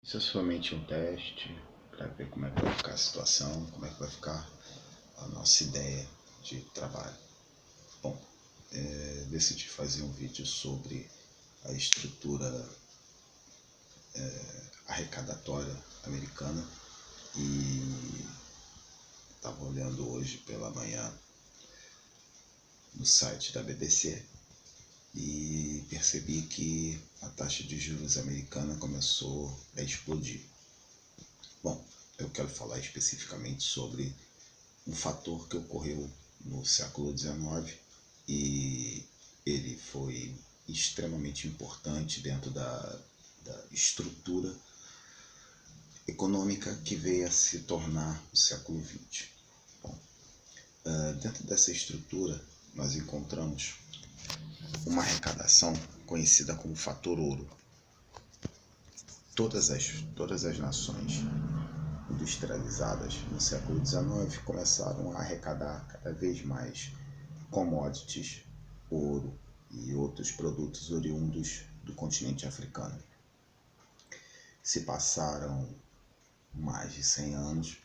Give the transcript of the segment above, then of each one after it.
Isso é somente um teste para ver como é que vai ficar a situação, como é que vai ficar a nossa ideia de trabalho. Bom, decidi fazer um vídeo sobre a estrutura arrecadatória americana e estava olhando hoje pela manhã no site da BBC e percebi que a taxa de juros americana começou a explodir. Bom, eu quero falar especificamente sobre um fator que ocorreu no século XIX e ele foi extremamente importante dentro da estrutura econômica que veio a se tornar o século XX. Bom, dentro dessa estrutura nós encontramos uma arrecadação conhecida como fator ouro. Todas as nações industrializadas no século XIX começaram a arrecadar cada vez mais commodities, ouro e outros produtos oriundos do continente africano. Se passaram mais de 100 anos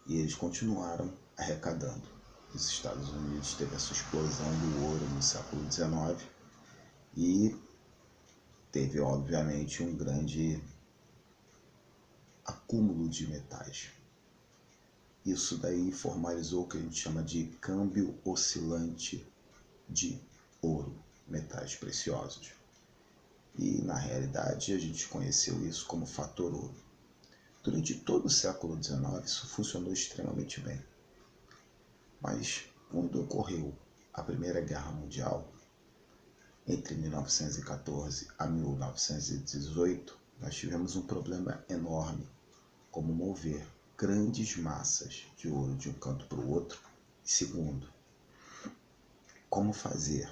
e eles continuaram arrecadando. Os Estados Unidos teve essa explosão do ouro no século XIX e teve, obviamente, um grande acúmulo de metais. Isso daí formalizou o que a gente chama de câmbio oscilante de ouro, metais preciosos. E, na realidade, a gente conheceu isso como fator ouro. Durante todo o século XIX, isso funcionou extremamente bem. Mas, quando ocorreu a Primeira Guerra Mundial, entre 1914 a 1918, nós tivemos um problema enorme, como mover grandes massas de ouro de um canto para o outro. E segundo, como fazer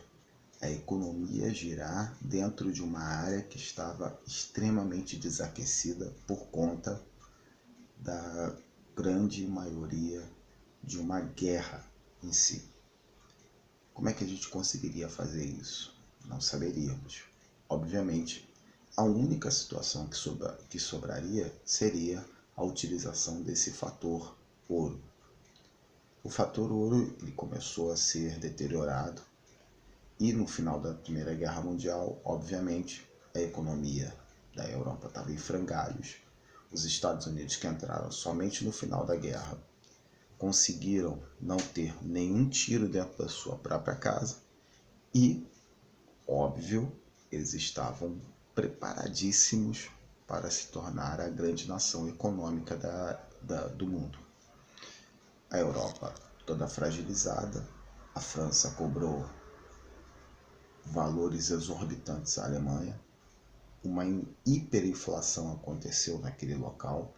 a economia girar dentro de uma área que estava extremamente desaquecida por conta da grande maioria de uma guerra em si. Como é que a gente conseguiria fazer isso? Não saberíamos. Obviamente, a única situação que sobraria seria a utilização desse fator ouro. O fator ouro ele começou a ser deteriorado e no final da Primeira Guerra Mundial, obviamente, a economia da Europa estava em frangalhos. Os Estados Unidos, que entraram somente no final da guerra, conseguiram não ter nenhum tiro dentro da sua própria casa e, óbvio, eles estavam preparadíssimos para se tornar a grande nação econômica do mundo. A Europa toda fragilizada, a França cobrou valores exorbitantes à Alemanha, uma hiperinflação aconteceu naquele local,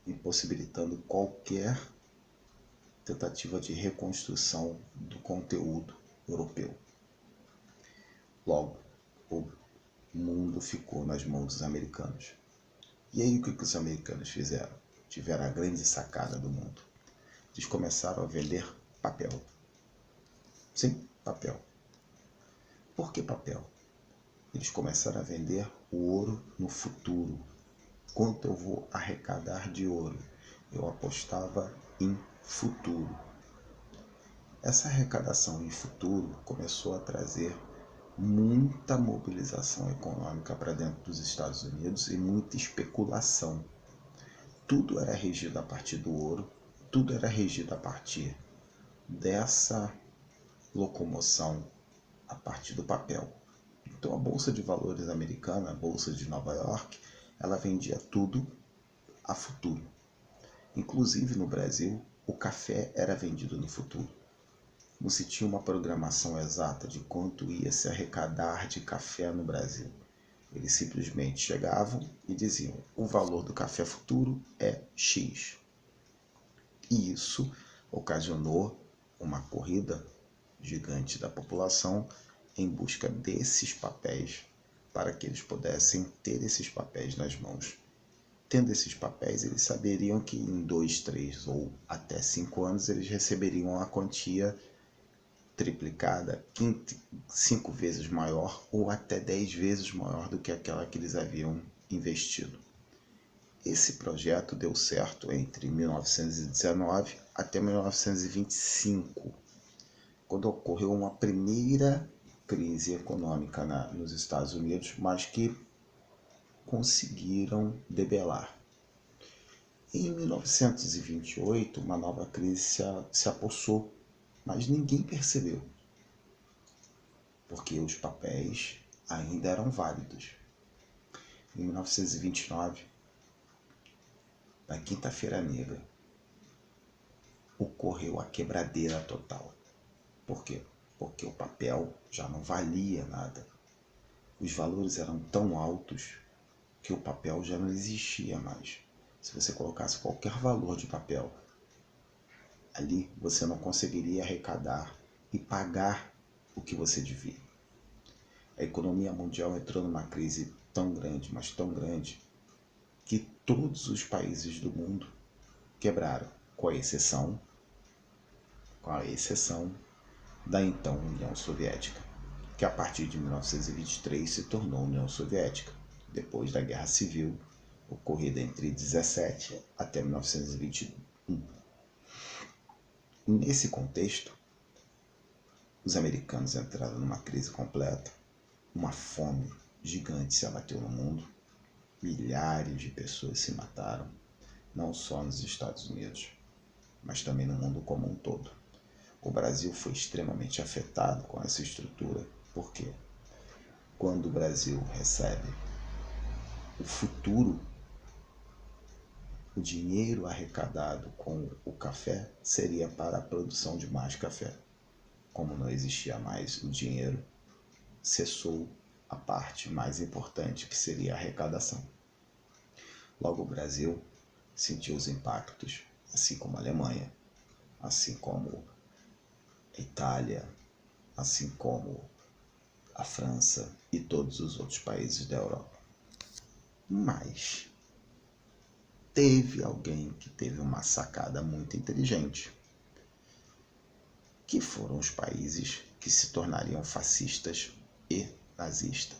impossibilitando qualquer tentativa de reconstrução do conteúdo europeu. Logo, o mundo ficou nas mãos dos americanos. E aí o que os americanos fizeram? Tiveram a grande sacada do mundo. Eles começaram a vender papel. Sim, papel. Por que papel? Eles começaram a vender o ouro no futuro. Quanto eu vou arrecadar de ouro? Eu apostava em futuro. Essa arrecadação em futuro começou a trazer muita mobilização econômica para dentro dos Estados Unidos e muita especulação. Tudo era regido a partir do ouro, tudo era regido a partir dessa locomoção a partir do papel. Então a Bolsa de Valores americana, a Bolsa de Nova York, ela vendia tudo a futuro. Inclusive no Brasil, o café era vendido no futuro. Não se tinha uma programação exata de quanto ia se arrecadar de café no Brasil. Eles simplesmente chegavam e diziam: o valor do café futuro é X. E isso ocasionou uma corrida gigante da população em busca desses papéis para que eles pudessem ter esses papéis nas mãos. Tendo esses papéis, eles saberiam que em 2, 3 ou até 5 anos eles receberiam a quantia triplicada, 5 vezes maior ou até 10 vezes maior do que aquela que eles haviam investido. Esse projeto deu certo entre 1919 até 1925, quando ocorreu uma primeira crise econômica nos Estados Unidos, mas que conseguiram debelar. Em 1928, uma nova crise se apossou, mas ninguém percebeu, porque os papéis ainda eram válidos. Em 1929, na Quinta-feira Negra, ocorreu a quebradeira total. Por quê? Porque o papel já não valia nada. Os valores eram tão altos que o papel já não existia mais. Se você colocasse qualquer valor de papel ali, você não conseguiria arrecadar e pagar o que você devia. A economia mundial entrou numa crise tão grande, mas tão grande, que todos os países do mundo quebraram, com a exceção da então União Soviética, que a partir de 1923 se tornou União Soviética, depois da Guerra Civil, ocorrida entre 17 até 1921. Nesse contexto, os americanos entraram numa crise completa, uma fome gigante se abateu no mundo, milhares de pessoas se mataram, não só nos Estados Unidos, mas também no mundo como um todo. O Brasil foi extremamente afetado com essa estrutura, porque quando o Brasil recebe o futuro, o dinheiro arrecadado com o café seria para a produção de mais café. Como não existia mais o dinheiro, cessou a parte mais importante, que seria a arrecadação. Logo, o Brasil sentiu os impactos, assim como a Alemanha, assim como a Itália, assim como a França e todos os outros países da Europa. Mas teve alguém que teve uma sacada muito inteligente, que foram os países que se tornariam fascistas e nazistas.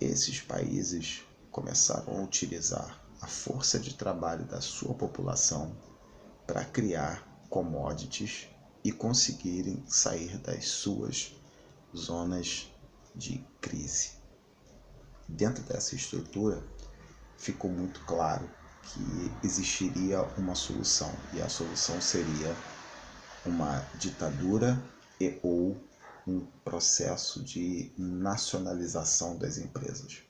Esses países começaram a utilizar a força de trabalho da sua população para criar commodities e conseguirem sair das suas zonas de crise. Dentro dessa estrutura, ficou muito claro que existiria uma solução, e a solução seria uma ditadura e ou um processo de nacionalização das empresas.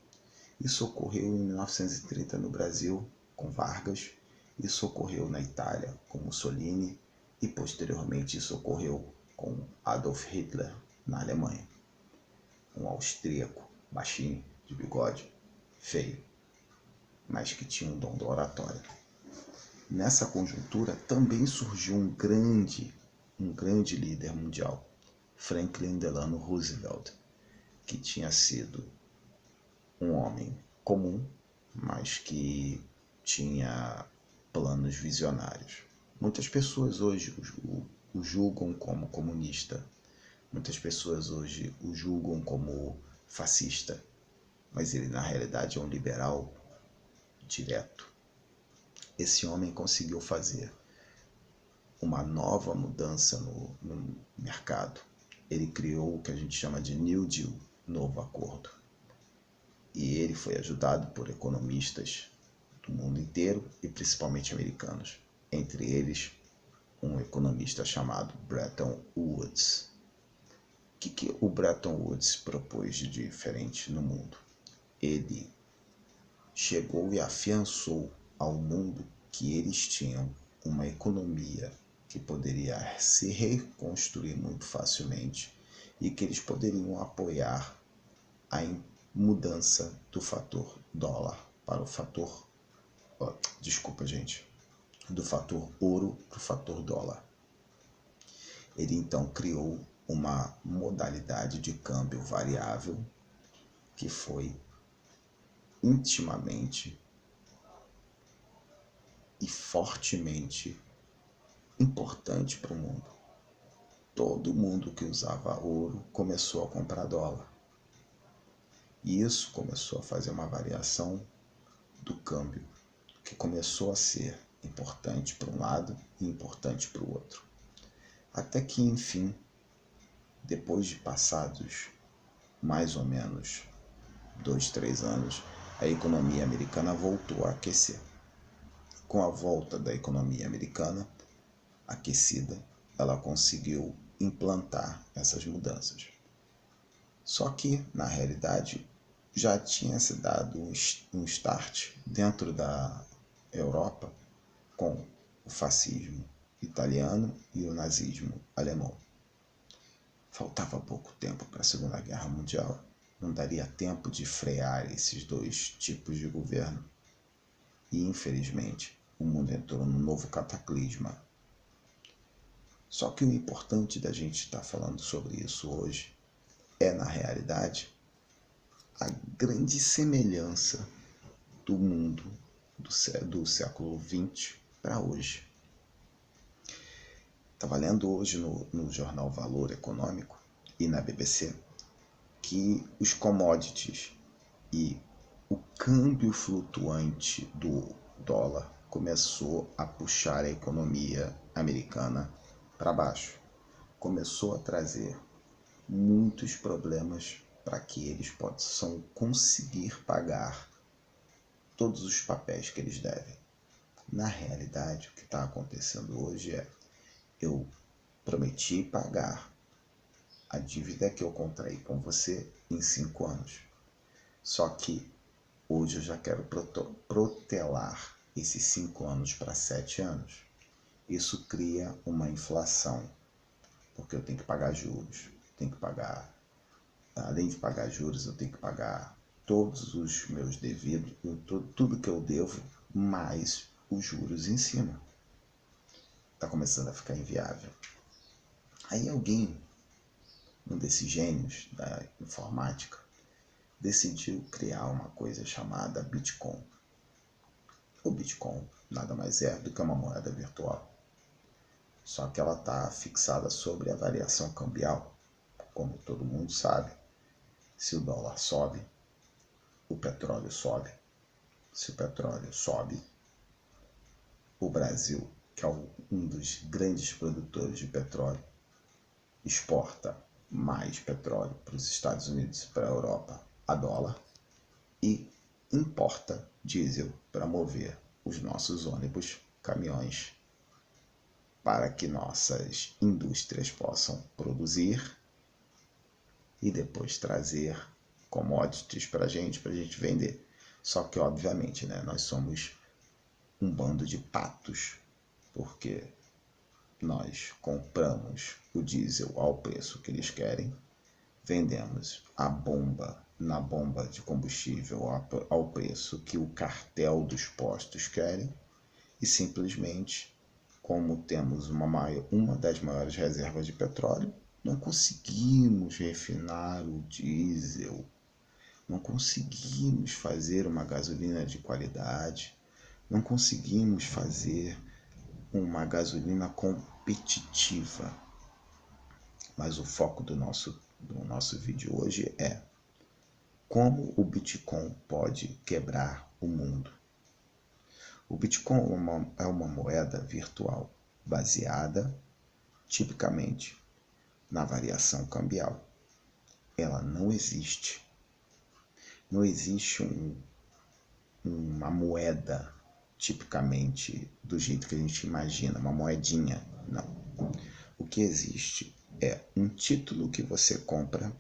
Isso ocorreu em 1930 no Brasil, com Vargas, isso ocorreu na Itália, com Mussolini, e posteriormente isso ocorreu com Adolf Hitler na Alemanha. Um austríaco, baixinho, de bigode, feio, mas que tinha um dom da oratória. Nessa conjuntura também surgiu um grande líder mundial, Franklin Delano Roosevelt, que tinha sido um homem comum, mas que tinha planos visionários. Muitas pessoas hoje o julgam como comunista, muitas pessoas hoje o julgam como fascista, mas ele na realidade é um liberal direto. Esse homem conseguiu fazer uma nova mudança no mercado. Ele criou o que a gente chama de New Deal, novo acordo. E ele foi ajudado por economistas do mundo inteiro e principalmente americanos. Entre eles, um economista chamado Bretton Woods. O que o Bretton Woods propôs de diferente no mundo? Ele chegou e afiançou ao mundo que eles tinham uma economia que poderia se reconstruir muito facilmente e que eles poderiam apoiar a mudança do fator dólar para o fator, do fator ouro para o fator dólar. Ele então criou uma modalidade de câmbio variável que foi intimamente e fortemente importante para o mundo. Todo mundo que usava ouro começou a comprar dólar. E isso começou a fazer uma variação do câmbio que começou a ser importante para um lado e importante para o outro. Até que, enfim, depois de passados mais ou menos 2, 3 anos, a economia americana voltou a aquecer. Com a volta da economia americana aquecida, ela conseguiu implantar essas mudanças. Só que, na realidade, já tinha se dado um start dentro da Europa com o fascismo italiano e o nazismo alemão. Faltava pouco tempo para a Segunda Guerra Mundial, não daria tempo de frear esses dois tipos de governo. E, infelizmente, o mundo entrou num novo cataclisma. Só que o importante da gente estar falando sobre isso hoje é, na realidade, a grande semelhança do mundo do século XX para hoje. Estava lendo hoje no jornal Valor Econômico e na BBC que os commodities e o câmbio flutuante do dólar começou a puxar a economia americana para baixo. Começou a trazer muitos problemas para que eles possam conseguir pagar todos os papéis que eles devem. Na realidade, o que está acontecendo hoje é: eu prometi pagar a dívida que eu contraí com você em 5 anos. Só que hoje eu já quero protelar esses 5 anos para 7 anos. Isso cria uma inflação, porque eu tenho que pagar juros, tenho que pagar, além de pagar juros, eu tenho que pagar todos os meus devidos, tudo que eu devo, mais os juros em cima. Está começando a ficar inviável. Aí alguém, um desses gênios da informática, decidiu criar uma coisa chamada Bitcoin. O Bitcoin nada mais é do que uma moeda virtual. Só que ela está fixada sobre a variação cambial. Como todo mundo sabe, se o dólar sobe, o petróleo sobe. Se o petróleo sobe, o Brasil, que é um dos grandes produtores de petróleo, exporta mais petróleo para os Estados Unidos e para a Europa a dólar e importa diesel para mover os nossos ônibus, caminhões, para que nossas indústrias possam produzir e depois trazer commodities para a gente vender. Só que, obviamente, né, nós somos um bando de patos, porque nós compramos o diesel ao preço que eles querem, vendemos a bomba na bomba de combustível ao preço que o cartel dos postos querem e simplesmente, como temos uma das maiores reservas de petróleo, não conseguimos refinar o diesel, não conseguimos fazer uma gasolina de qualidade, não conseguimos fazer uma gasolina competitiva. Mas o foco do nosso vídeo hoje é como o Bitcoin pode quebrar o mundo. O Bitcoin é uma moeda virtual baseada tipicamente na variação cambial. Ela não existe. Não existe uma moeda tipicamente do jeito que a gente imagina, uma moedinha. Não. O que existe é um título que você compra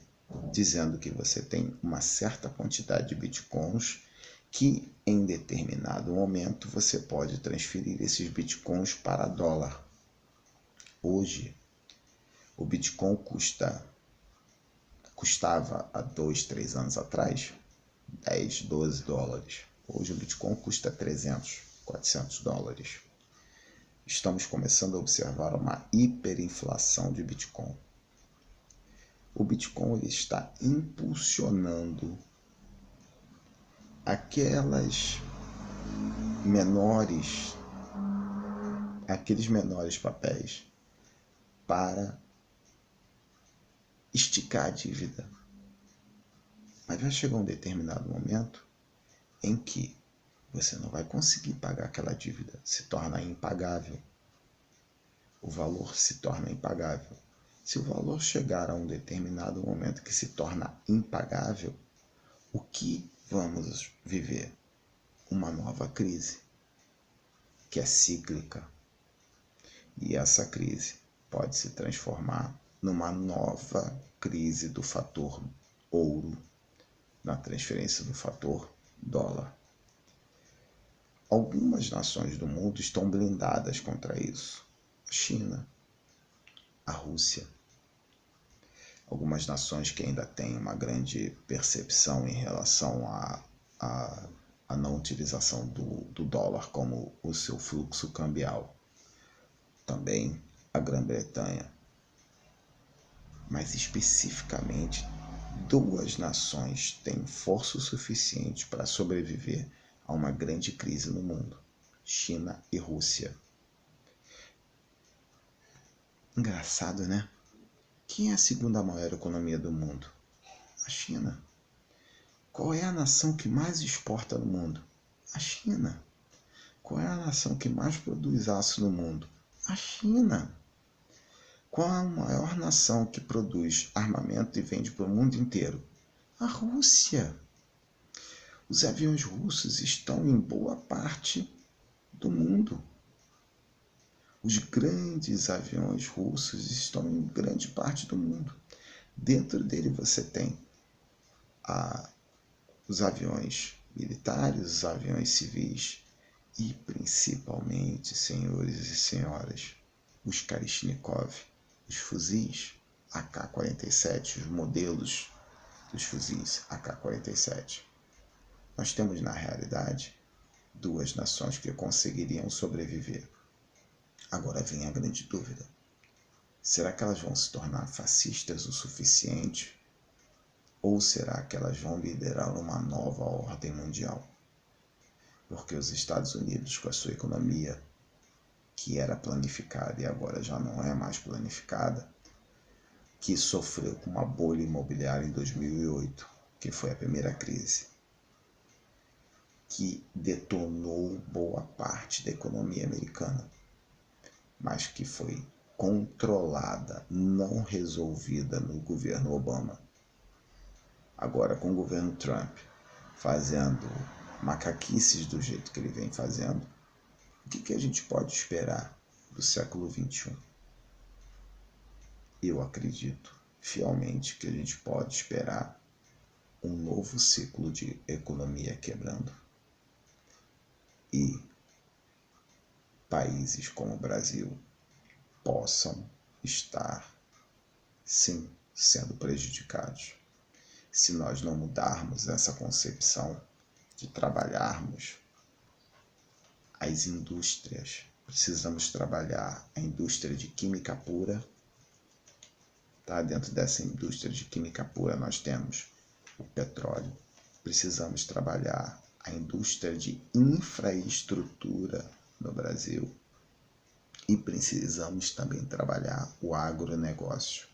dizendo que você tem uma certa quantidade de bitcoins que em determinado momento você pode transferir esses bitcoins para dólar. Hoje, o bitcoin custava há 2, 3 anos atrás 10, 12 dólares. Hoje o bitcoin custa 300, 400 dólares. Estamos começando a observar uma hiperinflação de bitcoin. O Bitcoin ele está impulsionando aqueles menores papéis para esticar a dívida. Mas vai chegar um determinado momento em que você não vai conseguir pagar aquela dívida, se torna impagável. O valor se torna impagável. Se o valor chegar a um determinado momento que se torna impagável, o que vamos viver? Uma nova crise, que é cíclica. E essa crise pode se transformar numa nova crise do fator ouro, na transferência do fator dólar. Algumas nações do mundo estão blindadas contra isso. A China, a Rússia. Algumas nações que ainda têm uma grande percepção em relação à não utilização do dólar como o seu fluxo cambial. Também a Grã-Bretanha. Mas especificamente, duas nações têm força o suficiente para sobreviver a uma grande crise no mundo: China e Rússia. Engraçado, né? Quem é a segunda maior economia do mundo? A China. Qual é a nação que mais exporta no mundo? A China. Qual é a nação que mais produz aço no mundo? A China. Qual é a maior nação que produz armamento e vende para o mundo inteiro? A Rússia. Os aviões russos estão em boa parte do mundo. Os grandes aviões russos estão em grande parte do mundo. Dentro dele você tem os aviões militares, os aviões civis e, principalmente, senhores e senhoras, os Kalashnikov, os fuzis AK-47, os modelos dos fuzis AK-47. Nós temos, na realidade, duas nações que conseguiriam sobreviver. Agora vem a grande dúvida. Será que elas vão se tornar fascistas o suficiente? Ou será que elas vão liderar uma nova ordem mundial? Porque os Estados Unidos, com a sua economia, que era planificada e agora já não é mais planificada, que sofreu com uma bolha imobiliária em 2008, que foi a primeira crise, que detonou boa parte da economia americana, mas que foi controlada, não resolvida no governo Obama. Agora, com o governo Trump fazendo macaquices do jeito que ele vem fazendo, o que a gente pode esperar do século XXI? Eu acredito fielmente que a gente pode esperar um novo ciclo de economia quebrando e países como o Brasil possam estar, sim, sendo prejudicados. Se nós não mudarmos essa concepção de trabalharmos as indústrias, precisamos trabalhar a indústria de química pura. Tá? Dentro dessa indústria de química pura nós temos o petróleo. Precisamos trabalhar a indústria de infraestrutura no Brasil. E precisamos também trabalhar o agronegócio.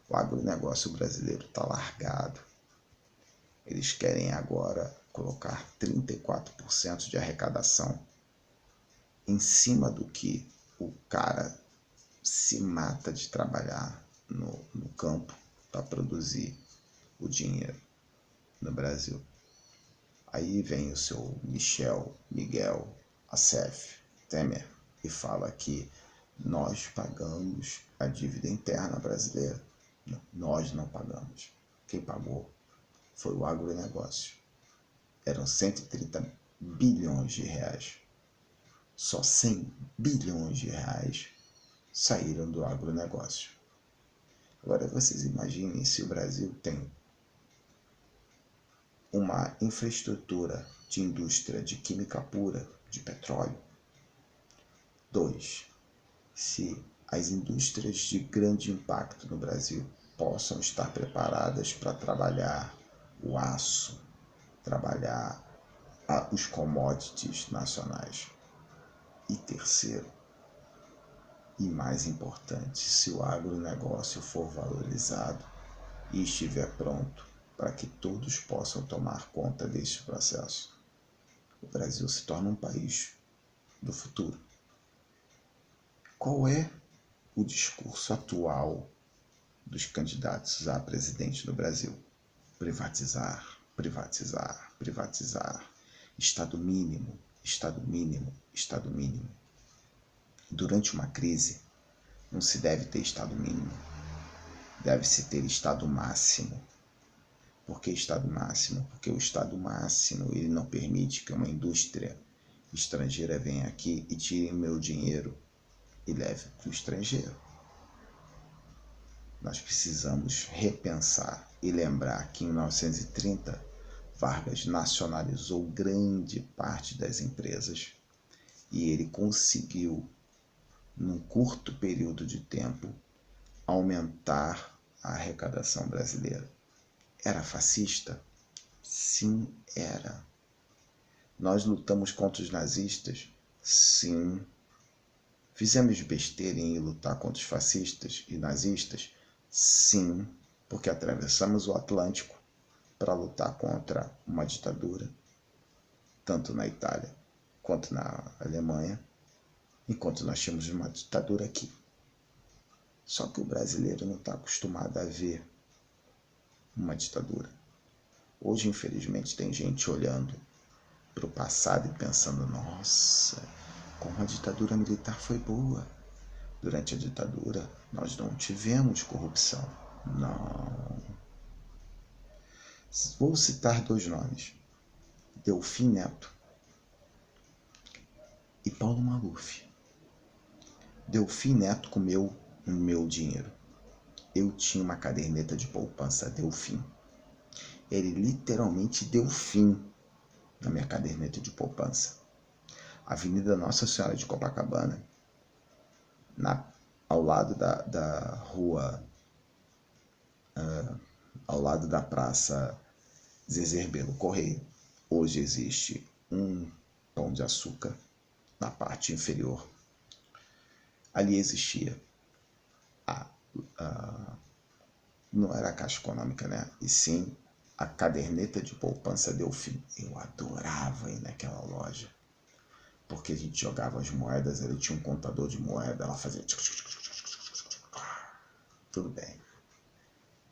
O agronegócio brasileiro está largado. Eles querem agora colocar 34% de arrecadação em cima do que o cara se mata de trabalhar no campo para produzir o dinheiro no Brasil. Aí vem o seu Miguel Acef Temer e fala que nós pagamos a dívida interna brasileira. Não, nós não pagamos. Quem pagou foi o agronegócio. Eram 130 bilhões de reais. Só 100 bilhões de reais saíram do agronegócio. Agora vocês imaginem se o Brasil tem uma infraestrutura de indústria de química pura, de petróleo. 2. Se as indústrias de grande impacto no Brasil possam estar preparadas para trabalhar o aço, trabalhar os commodities nacionais. E terceiro, e mais importante, se o agronegócio for valorizado e estiver pronto para que todos possam tomar conta deste processo. o Brasil se torna um país do futuro. Qual é o discurso atual dos candidatos a presidente do Brasil? Privatizar, privatizar, privatizar. Estado mínimo, Estado mínimo, Estado mínimo. Durante uma crise, não se deve ter Estado mínimo. Deve-se ter Estado máximo. Por que Estado máximo? Porque o Estado máximo ele não permite que uma indústria estrangeira venha aqui e tire meu dinheiro e leve para o estrangeiro. Nós precisamos repensar e lembrar que em 1930, Vargas nacionalizou grande parte das empresas e ele conseguiu, num curto período de tempo, aumentar a arrecadação brasileira. Era fascista? Sim, era. Nós lutamos contra os nazistas? Sim. Fizemos besteira em ir lutar contra os fascistas e nazistas? Sim, porque atravessamos o Atlântico para lutar contra uma ditadura, tanto na Itália quanto na Alemanha, enquanto nós tínhamos uma ditadura aqui. Só que o brasileiro não está acostumado a ver uma ditadura. Hoje, infelizmente, tem gente olhando para o passado e pensando, nossa, como a ditadura militar foi boa. Durante a ditadura, nós não tivemos corrupção. Não. Vou citar 2 nomes. Delfim Neto e Paulo Maluf. Delfim Neto comeu o meu dinheiro. Eu tinha uma caderneta de poupança Delfim. Ele literalmente deu fim na minha caderneta de poupança. Avenida Nossa Senhora de Copacabana, ao lado da rua, ao lado da praça Zezé Rebelo Correia. Hoje existe um Pão de Açúcar na parte inferior. Ali existia não era a Caixa Econômica, né? E sim a caderneta de poupança Delfim. Eu adorava ir naquela loja, porque a gente jogava as moedas, ele tinha um contador de moeda, ela fazia... Tudo bem.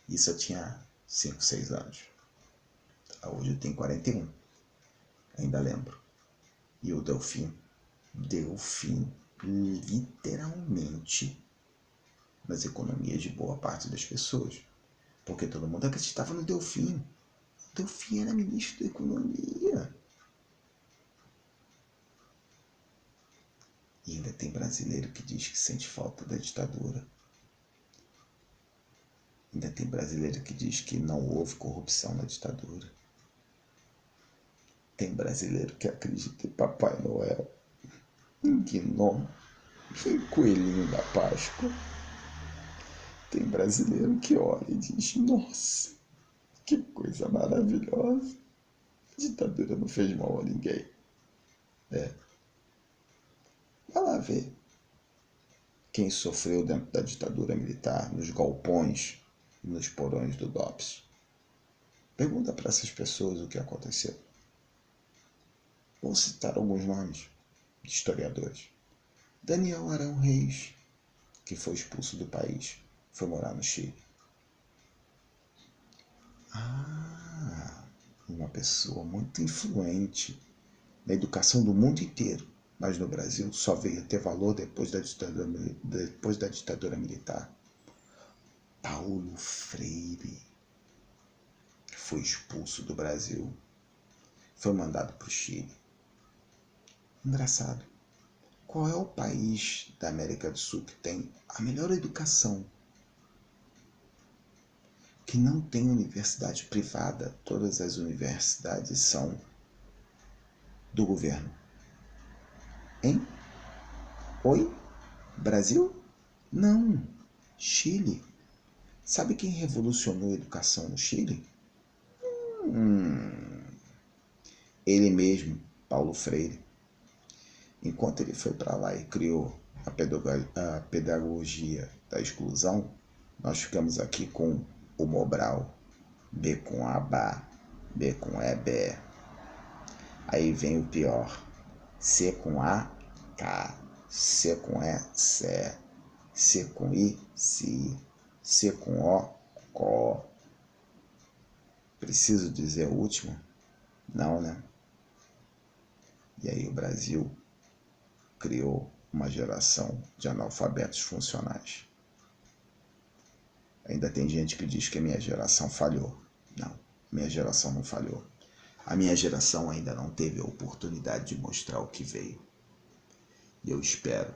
Isso eu tinha 5, 6 anos. Hoje eu tenho 41. Ainda lembro. E o Delfim literalmente nas economias de boa parte das pessoas. Porque todo mundo acreditava no Delfim. O Delfim era ministro da Economia. E ainda tem brasileiro que diz que sente falta da ditadura. Ainda tem brasileiro que diz que não houve corrupção na ditadura. Tem brasileiro que acredita em Papai Noel, em Gnom, em Coelhinho da Páscoa. Tem brasileiro que olha e diz, nossa, que coisa maravilhosa. A ditadura não fez mal a ninguém. Vai lá ver quem sofreu dentro da ditadura militar, nos galpões e nos porões do DOPS. Pergunta para essas pessoas o que aconteceu. Vou citar alguns nomes de historiadores. Daniel Arão Reis, que foi expulso do país, foi morar no Chile. Uma pessoa muito influente na educação do mundo inteiro, mas no Brasil só veio a ter valor depois da ditadura militar. Paulo Freire, que foi expulso do Brasil, foi mandado para o Chile. Engraçado. Qual é o país da América do Sul que tem a melhor educação? Que não tem universidade privada. Todas as universidades são do governo. Hein? Oi? Brasil? Não. Chile. Sabe quem revolucionou a educação no Chile? Ele mesmo, Paulo Freire. Enquanto ele foi para lá e criou a pedagogia da exclusão, nós ficamos aqui com o Mobral, B com Abá, B com Ebé. Aí vem o pior. C com A, K. C com E, Sé. C com I, Si. C com O, Có. Preciso dizer o último? Não, né? E aí o Brasil criou uma geração de analfabetos funcionais. Ainda tem gente que diz que a minha geração falhou. Não, minha geração não falhou. A minha geração ainda não teve a oportunidade de mostrar o que veio. E eu espero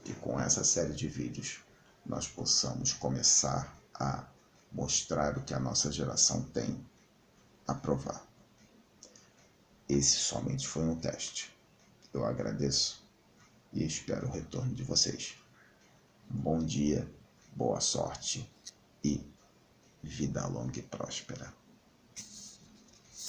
que com essa série de vídeos nós possamos começar a mostrar o que a nossa geração tem a provar. Esse somente foi um teste. Eu agradeço e espero o retorno de vocês. Bom dia, boa sorte e vida longa e próspera.